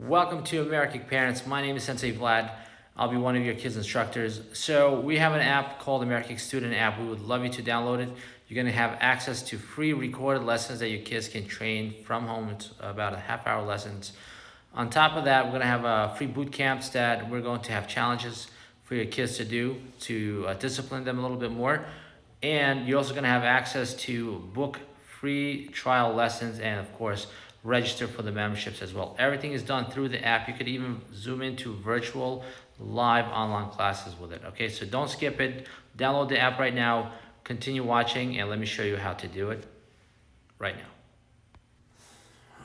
Welcome to Amerikick parents. My name is Sensei Vlad. I'll be one of your kids' instructors. So we have an app called Amerikick Student App. We would love you to download it. You're going to have access to free recorded lessons that your kids can train from home. It's about a half-hour lessons. On top of that, we're going to have free boot camps that we're going to have challenges for your kids to do to discipline them a little bit more. And you're also going to have access to book free trial lessons and, of course, register for the memberships as well. Everything is done through the app. You could even zoom into virtual live online classes with it. Okay, so don't skip it. Download the app right now. Continue watching and let me show you how to do it right now.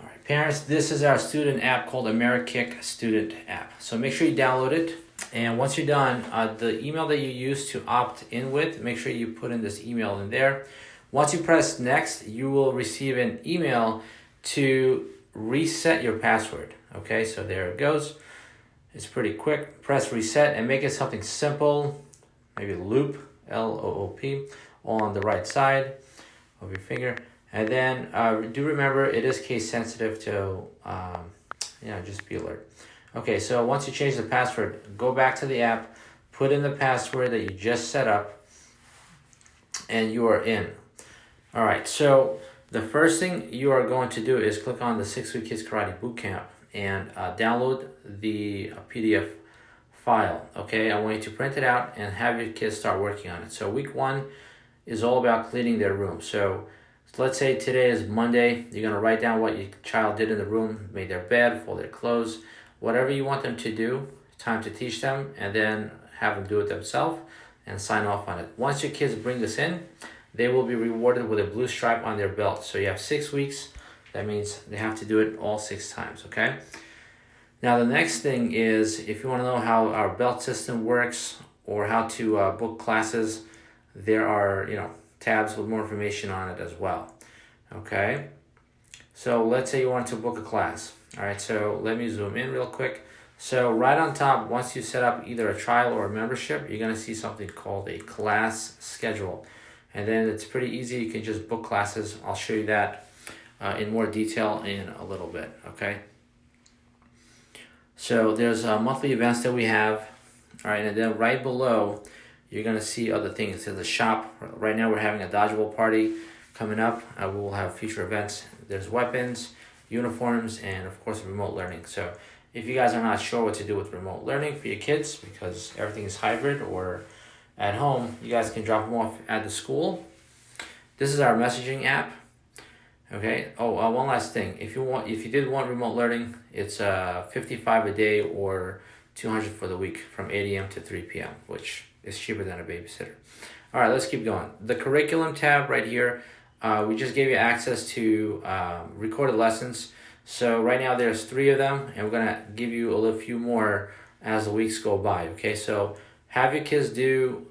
All right, parents, this is our student app called Amerikick Student App. So make sure you download it. And once you're done, the email that you use to opt in with, make sure you put in this email in there. Once you press next, you will receive an email to reset your password. Okay, so there it goes. It's pretty quick. Press reset and make it something simple. Maybe loop, L-O-O-P, on the right side of your finger. And then do remember it is case sensitive to, just be alert. Okay, so once you change the password, go back to the app, put in the password that you just set up, and you are in. All right, so the first thing you are going to do is click on the 6-Week Kids Karate Bootcamp and download the PDF file. Okay, I want you to print it out and have your kids start working on it. So week 1 is all about cleaning their room. So let's say today is Monday. You're going to write down what your child did in the room, made their bed, fold their clothes, whatever you want them to do. Time to teach them and then have them do it themselves and sign off on it. Once your kids bring this in, they will be rewarded with a blue stripe on their belt. So you have 6 weeks. That means they have to do it all 6 times, okay? Now the next thing is, if you want to know how our belt system works or how to book classes, there are tabs with more information on it as well, okay? So let's say you want to book a class. All right, so let me zoom in real quick. So right on top, once you set up either a trial or a membership, you're going to see something called a class schedule. And then it's pretty easy. You can just book classes. I'll show you that in more detail in a little bit, okay? So there's monthly events that we have. All right, and then right below, you're going to see other things. There's a shop. Right now we're having a dodgeball party coming up. We will have future events. There's weapons, uniforms, and of course remote learning. So if you guys are not sure what to do with remote learning for your kids, because everything is hybrid or at home, you guys can drop them off at the school. This is our messaging app. Okay. Oh, one last thing. If you did want remote learning, it's $55 a day or $200 for the week from 8 a.m. to 3 p.m., which is cheaper than a babysitter. All right, let's keep going. The curriculum tab right here, we just gave you access to recorded lessons. So right now there's 3 of them, and we're gonna give you a little few more as the weeks go by. Okay, so have your kids do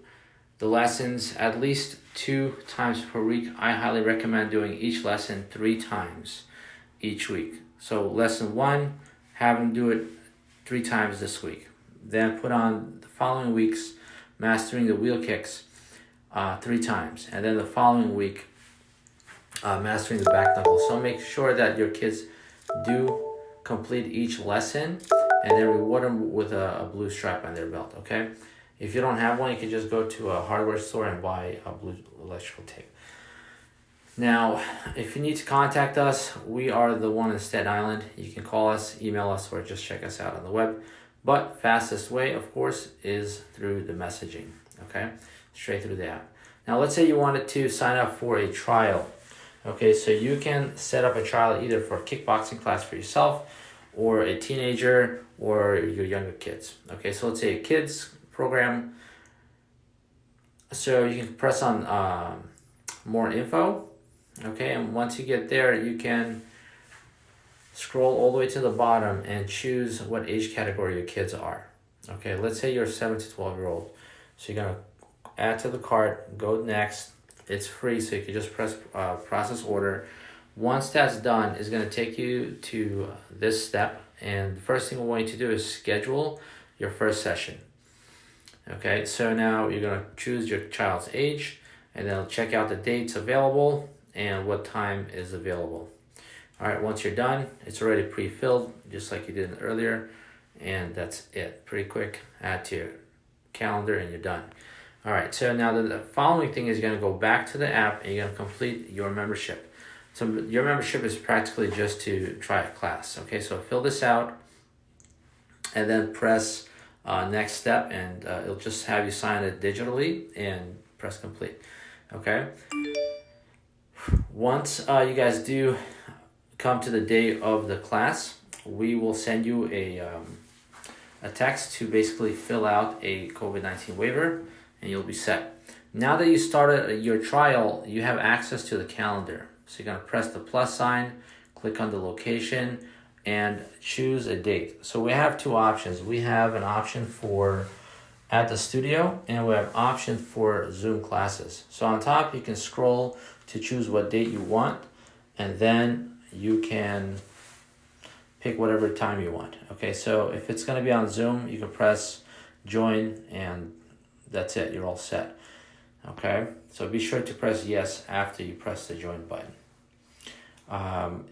the lessons at least 2 times per week. I highly recommend doing each lesson 3 times each week. So lesson 1, have them do it 3 times this week. Then put on the following week's mastering the wheel kicks 3 times. And then the following week, mastering the back knuckle. So make sure that your kids do complete each lesson and then reward them with a blue stripe on their belt, okay? If you don't have one, you can just go to a hardware store and buy a blue electrical tape. Now, if you need to contact us, we are the one in Staten Island. You can call us, email us, or just check us out on the web. But fastest way, of course, is through the messaging, okay? Straight through the app. Now, let's say you wanted to sign up for a trial. Okay, so you can set up a trial either for a kickboxing class for yourself or a teenager or your younger kids. Okay, so let's say a kids program. So you can press on more info. Okay, and once you get there, you can scroll all the way to the bottom and choose what age category your kids are. Okay, let's say you're 7 to 12 year old. So you're gonna add to the cart, go next. It's free, so you can just press process order. Once that's done, it's gonna take you to this step. And the first thing we want you to do is schedule your first session. Okay, so now you're gonna choose your child's age and then check out the dates available and what time is available. All right, once you're done, it's already pre-filled, just like you did earlier, and that's it. Pretty quick. Add to your calendar, and you're done. All right, so now the following thing is you're gonna go back to the app, and you're gonna complete your membership. So your membership is practically just to try a class. Okay, so fill this out, and then press next step, and it'll just have you sign it digitally and press complete. Okay. Once you guys do come to the day of the class, we will send you a text to basically fill out a COVID-19 waiver, and you'll be set. Now that you started your trial, you have access to the calendar. So you're gonna press the plus sign, click on the location, and choose a date. So we have two options. We have an option for at the studio, and we have option for Zoom classes. So on top, you can scroll to choose what date you want, and then you can pick whatever time you want. Okay, so if it's gonna be on Zoom, you can press join, and that's it, you're all set. Okay, so be sure to press yes after you press the join button.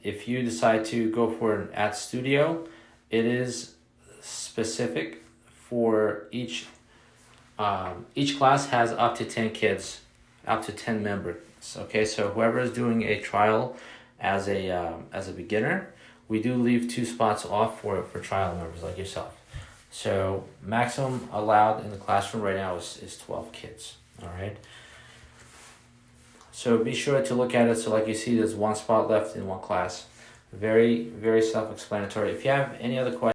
If you decide to go for an at studio, it is specific for each class has up to 10 kids, up to 10 members. Okay, so whoever is doing a trial as a beginner, we do leave 2 spots off for trial members like yourself. So maximum allowed in the classroom right now is 12 kids. All right. So be sure to look at it. So like you see, there's 1 spot left in 1 class. Very, very self-explanatory. If you have any other questions,